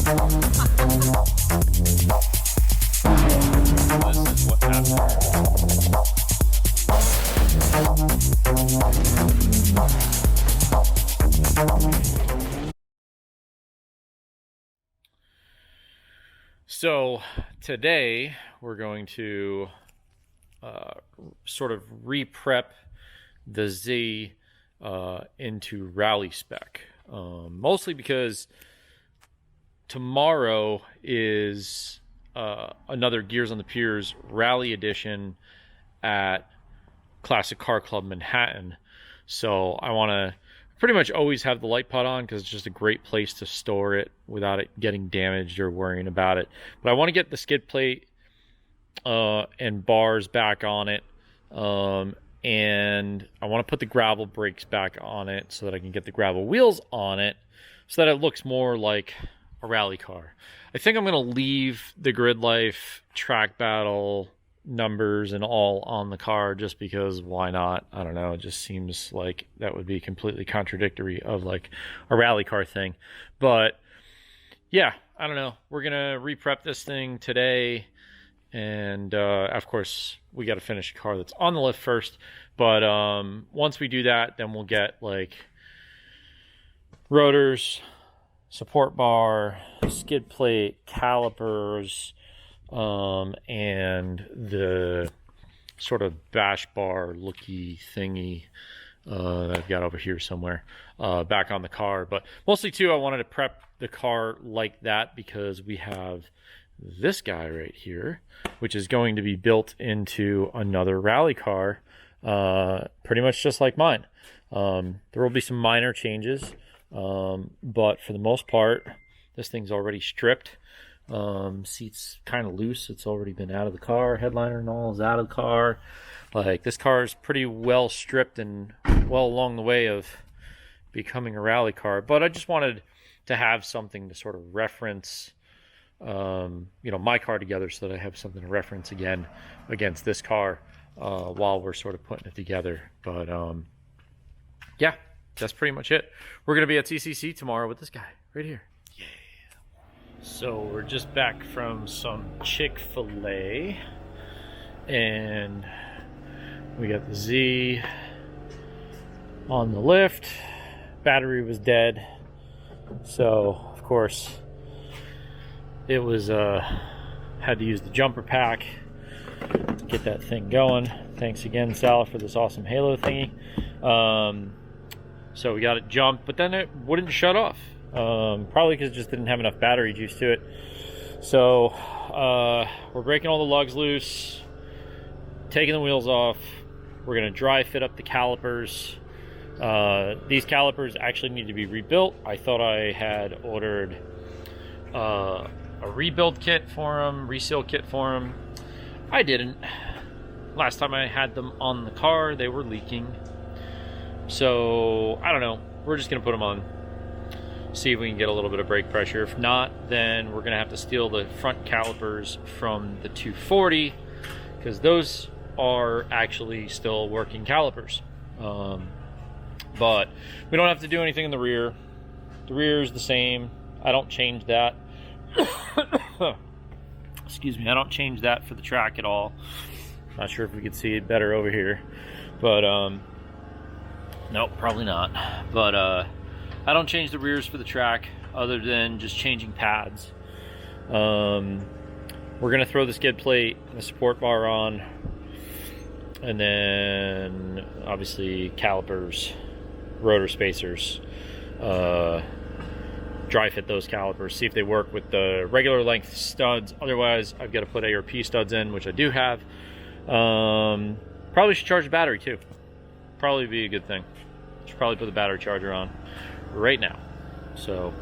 This is what happened. So today we're going to sort of re-prep the Z into rally spec, mostly because tomorrow is another Gears on the Piers Rally Edition at Classic Car Club Manhattan. So I want to pretty much always have the light pod on because it's just a great place to store it without it getting damaged or worrying about it. But I want to get the skid plate and bars back on it, and I want to put the gravel brakes back on it so that I can get the gravel wheels on it so that it looks more like a rally car. I think I'm going to leave the Grid Life track battle numbers and all on the car just because why not? I don't know, it just seems like that would be completely contradictory of like a rally car thing. But yeah, I don't know, we're gonna re-prep this thing today, and of course we got to finish the car that's on the lift first. But once we do that, then we'll get like rotors, support bar, skid plate, calipers, and the sort of bash bar looky thingy that I've got over here somewhere back on the car. But mostly too, I wanted to prep the car like that because we have this guy right here, which is going to be built into another rally car, pretty much just like mine. There will be some minor changes, but for the most part, this thing's already stripped. Seats kind of loose. It's already been out of the car. Headliner and all is out of the car. Like, this car is pretty well stripped and well along the way of becoming a rally car. But I just wanted to have something to sort of reference, my car together, so that I have something to reference again against this car while we're sort of putting it together. But yeah, that's pretty much it. We're gonna be at CCC tomorrow with this guy right here. So we're just back from some Chick-fil-A, and we got the Z on the lift. Battery was dead, so of course it was had to use the jumper pack to get that thing going. Thanks again, Sal, for this awesome Halo thingy. So we got it jumped, but then it wouldn't shut off. Probably because it just didn't have enough battery juice to it. So we're breaking all the lugs loose, taking the wheels off. We're going to dry fit up the calipers. These calipers actually need to be rebuilt. I thought I had ordered a rebuild kit for them, reseal kit for them. I didn't. Last time I had them on the car, they were leaking. So I don't know, we're just going to put them on, see if we can get a little bit of brake pressure. If not, then we're gonna have to steal the front calipers from the 240 because those are actually still working calipers. But we don't have to do anything in the rear. The rear is the same. I don't change that. Excuse me, I don't change that for the track at all. Not sure if we could see it better over here, but nope, probably not. But I don't change the rears for the track other than just changing pads. We're going to throw the skid plate and the support bar on, and then obviously calipers, rotor spacers, dry fit those calipers, see if they work with the regular length studs. Otherwise, I've got to put ARP studs in, which I do have. Probably should charge the battery too. Probably be a good thing. Should probably put the battery charger on right now. So